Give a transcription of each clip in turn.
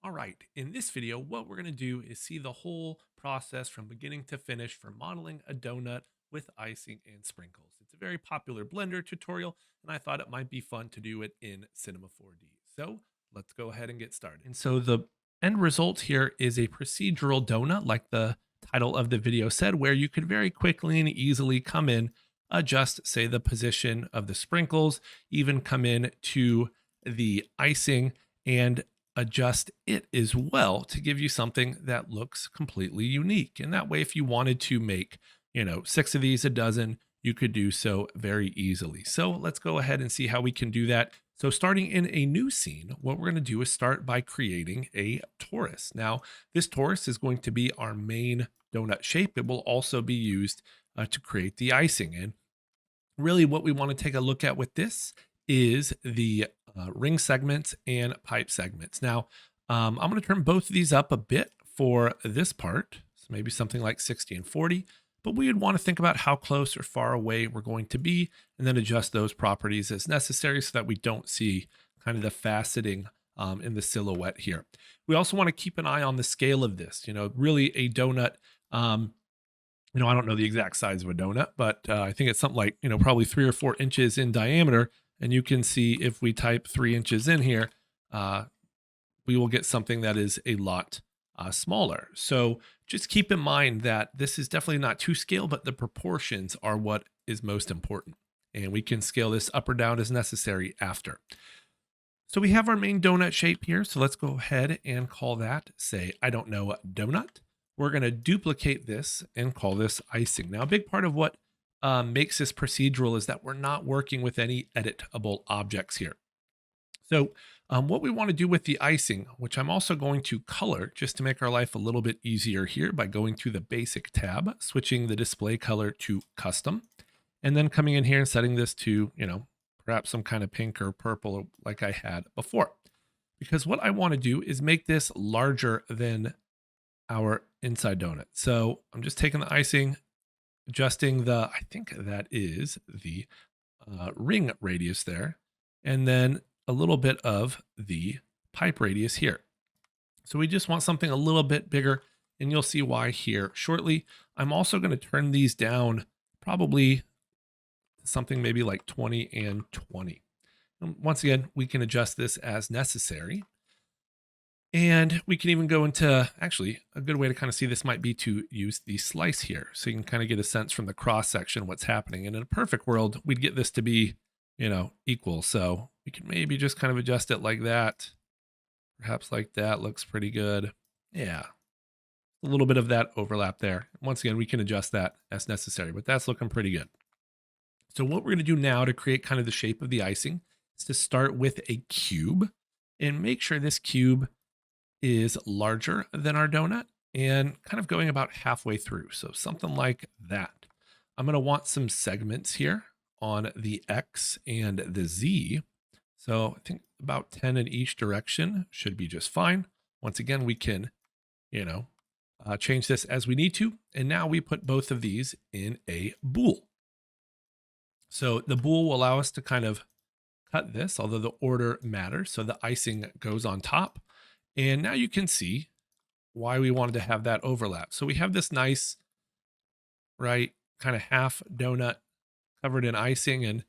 All right, in this video, what we're going to do is see the whole process from beginning to finish for modeling a donut with icing and sprinkles. It's a very popular Blender tutorial, and I thought it might be fun to do it in Cinema 4D. So let's go ahead and get started. And so the end result here is a procedural donut, like the title of the video said, where you could very quickly and easily come in, adjust, say, the position of the sprinkles, even come in to the icing and adjust it as well to give you something that looks completely unique. And that way, if you wanted to make, six of these a dozen, you could do so very easily. So let's go ahead and see how we can do that. So starting in a new scene, what we're going to do is start by creating a torus. Now, this torus is going to be our main donut shape. It will also be used to create the icing. And really what we want to take a look at with this is the ring segments and pipe segments. Now, I'm going to turn both of these up a bit for this part, so maybe something like 60 and 40, but we would want to think about how close or far away we're going to be and then adjust those properties as necessary so that we don't see kind of the faceting in the silhouette here. We also want to keep an eye on the scale of this, really a donut. I don't know the exact size of a donut, but I think it's something like, probably 3 or 4 inches in diameter. And you can see if we type 3 inches in here, we will get something that is a lot smaller. So just keep in mind that this is definitely not to scale, but the proportions are what is most important. And we can scale this up or down as necessary after. So we have our main donut shape here. So let's go ahead and call that, say, I don't know, donut. We're going to duplicate this and call this icing. Now, a big part of what makes this procedural is that we're not working with any editable objects here. So what we want to do with the icing, which I'm also going to color just to make our life a little bit easier here by going to the basic tab, switching the display color to custom, and then coming in here and setting this to, perhaps some kind of pink or purple like I had before. Because what I want to do is make this larger than our inside donut. So I'm just taking the icing, adjusting I think that is the ring radius there, and then a little bit of the pipe radius here. So we just want something a little bit bigger, and you'll see why here shortly. I'm also going to turn these down probably something maybe like 20 and 20. And once again, we can adjust this as necessary. And we can even go into, actually, a good way to kind of see this might be to use the slice here. So you can kind of get a sense from the cross section what's happening. And in a perfect world, we'd get this to be, equal. So we can maybe just kind of adjust it like that. Perhaps like that looks pretty good. Yeah, a little bit of that overlap there. Once again, we can adjust that as necessary, but that's looking pretty good. So what we're going to do now to create kind of the shape of the icing is to start with a cube and make sure this cube is larger than our donut and kind of going about halfway through. So something like that. I'm going to want some segments here on the X and the Z. So I think about 10 in each direction should be just fine. Once again, we can, change this as we need to. And now we put both of these in a bool. So the bool will allow us to kind of cut this, although the order matters. So the icing goes on top. And now you can see why we wanted to have that overlap. So we have this nice, right, kind of half donut covered in icing. And,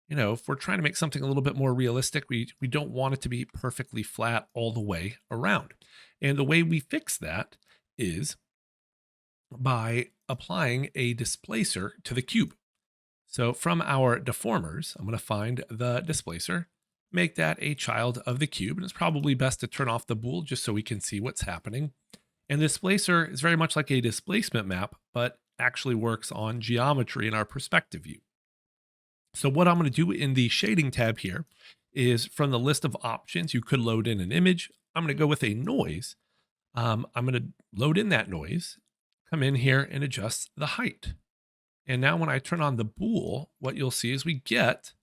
if we're trying to make something a little bit more realistic, we don't want it to be perfectly flat all the way around. And the way we fix that is by applying a displacer to the cube. So from our deformers, I'm going to find the displacer, make that a child of the cube. And it's probably best to turn off the bool just so we can see what's happening. And the displacer is very much like a displacement map, but actually works on geometry in our perspective view. So what I'm going to do in the shading tab here is from the list of options, you could load in an image. I'm going to go with a noise. I'm going to load in that noise, come in here and adjust the height. And now when I turn on the bool, what you'll see is we get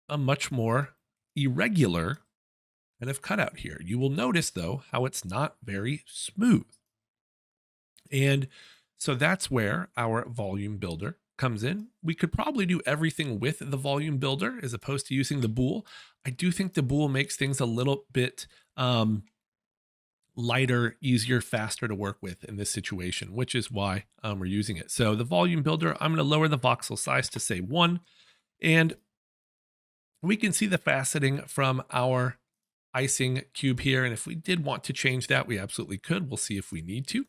a much more irregular kind of cutout here. You will notice though how it's not very smooth. And so that's where our volume builder comes in. We could probably do everything with the volume builder as opposed to using the bool. I do think the bool makes things a little bit lighter, easier, faster to work with in this situation, which is why we're using it. So the volume builder, I'm going to lower the voxel size to say 1, and we can see the faceting from our icing cube here. And if we did want to change that, we absolutely could. We'll see if we need to.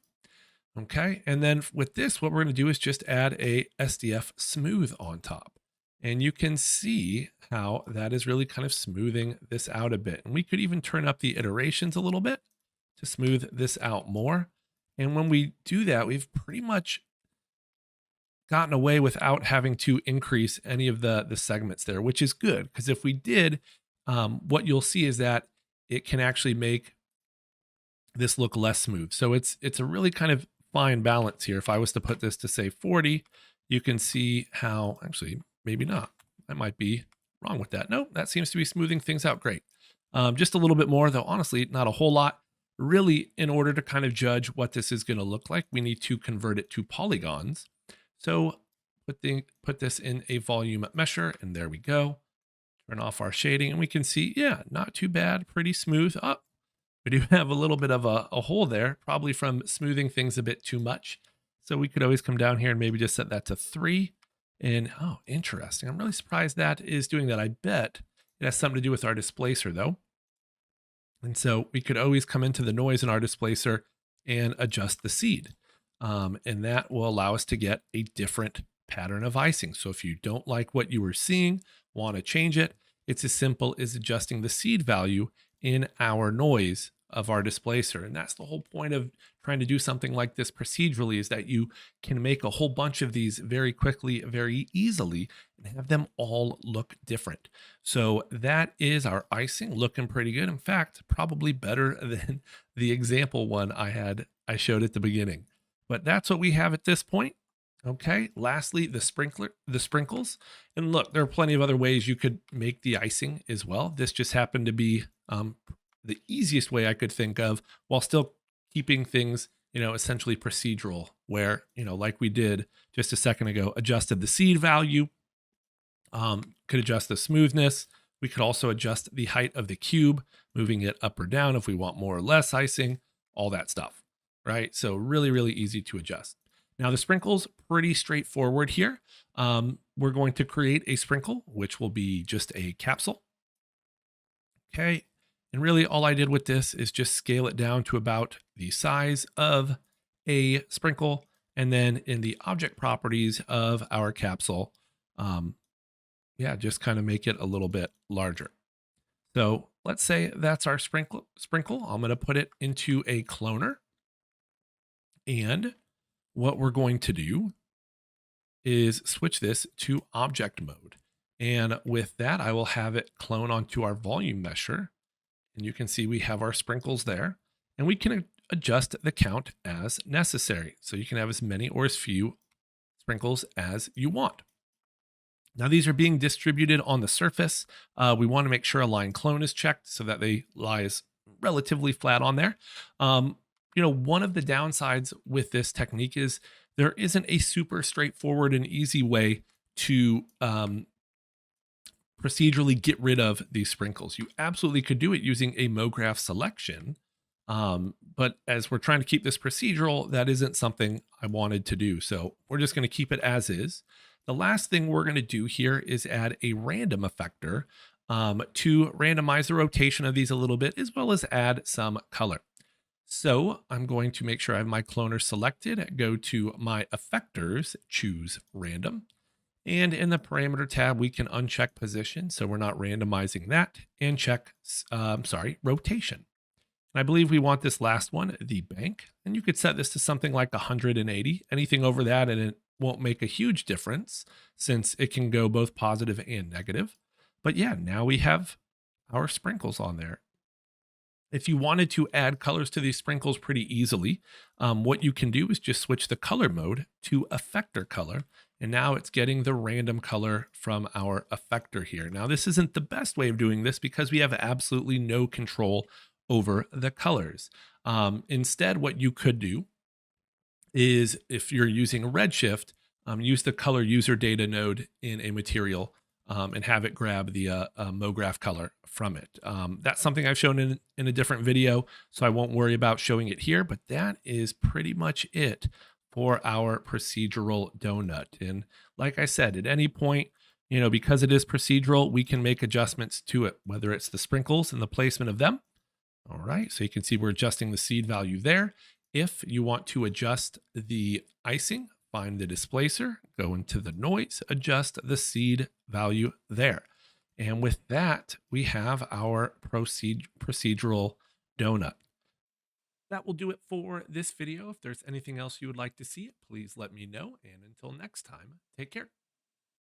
Okay, and then with this, what we're going to do is just add a SDF Smooth on top. And you can see how that is really kind of smoothing this out a bit. And we could even turn up the iterations a little bit to smooth this out more. And when we do that, we've pretty much gotten away without having to increase any of the segments there, which is good. Because if we did, what you'll see is that it can actually make this look less smooth. So it's a really kind of fine balance here. If I was to put this to say 40, you can see how, actually, maybe not. I might be wrong with that. No, that seems to be smoothing things out great. Just a little bit more, though, honestly, not a whole lot. Really, in order to kind of judge what this is going to look like, we need to convert it to polygons. So put this in a volume mesher, and there we go. Turn off our shading, and we can see, yeah, not too bad, pretty smooth. Oh, we do have a little bit of a hole there, probably from smoothing things a bit too much. So we could always come down here and maybe just set that to 3. And oh, interesting. I'm really surprised that is doing that. I bet it has something to do with our displacer though. And so we could always come into the noise in our displacer and adjust the seed. And that will allow us to get a different pattern of icing. So if you don't like what you were seeing, want to change it, it's as simple as adjusting the seed value in our noise of our displacer. And that's the whole point of trying to do something like this procedurally, is that you can make a whole bunch of these very quickly, very easily, and have them all look different. So that is our icing, looking pretty good. In fact, probably better than the example one I showed at the beginning. But that's what we have at this point. Okay, lastly, the sprinkles. And look, there are plenty of other ways you could make the icing as well. This just happened to be the easiest way I could think of, while still keeping things, essentially procedural, where, like we did just a second ago, adjusted the seed value, could adjust the smoothness. We could also adjust the height of the cube, moving it up or down if we want more or less icing, all that stuff, right? So really, really easy to adjust. Now the sprinkles, pretty straightforward here. We're going to create a sprinkle, which will be just a capsule. Okay, and really all I did with this is just scale it down to about the size of a sprinkle. And then in the object properties of our capsule, just kind of make it a little bit larger. So let's say that's our sprinkle. I'm going to put it into a cloner. And what we're going to do is switch this to object mode. And with that, I will have it clone onto our volume mesher. And you can see we have our sprinkles there. And we can adjust the count as necessary. So you can have as many or as few sprinkles as you want. Now these are being distributed on the surface. We want to make sure align clone is checked so that they lie relatively flat on there. One of the downsides with this technique is there isn't a super straightforward and easy way to procedurally get rid of these sprinkles. You absolutely could do it using a MoGraph selection. But as we're trying to keep this procedural, that isn't something I wanted to do. So we're just going to keep it as is. The last thing we're going to do here is add a random effector to randomize the rotation of these a little bit, as well as add some color. So I'm going to make sure I have my cloner selected, go to my effectors, choose random. And in the parameter tab, we can uncheck position, so we're not randomizing that, and check, rotation. And I believe we want this last one, the bank, and you could set this to something like 180. Anything over that, and it won't make a huge difference since it can go both positive and negative. But yeah, now we have our sprinkles on there. If you wanted to add colors to these sprinkles pretty easily, what you can do is just switch the color mode to effector color. And now it's getting the random color from our effector here. Now, this isn't the best way of doing this because we have absolutely no control over the colors. Instead, what you could do is, if you're using Redshift, use the color user data node in a material and have it grab the MoGraph color from it. That's something I've shown in a different video, so I won't worry about showing it here, but that is pretty much it for our procedural donut. And like I said, at any point, because it is procedural, we can make adjustments to it, whether it's the sprinkles and the placement of them. All right, so you can see we're adjusting the seed value there. If you want to adjust the icing, find the displacer, go into the noise, adjust the seed value there. And with that, we have our procedural donut. That will do it for this video. If there's anything else you would like to see, please let me know. And until next time, take care.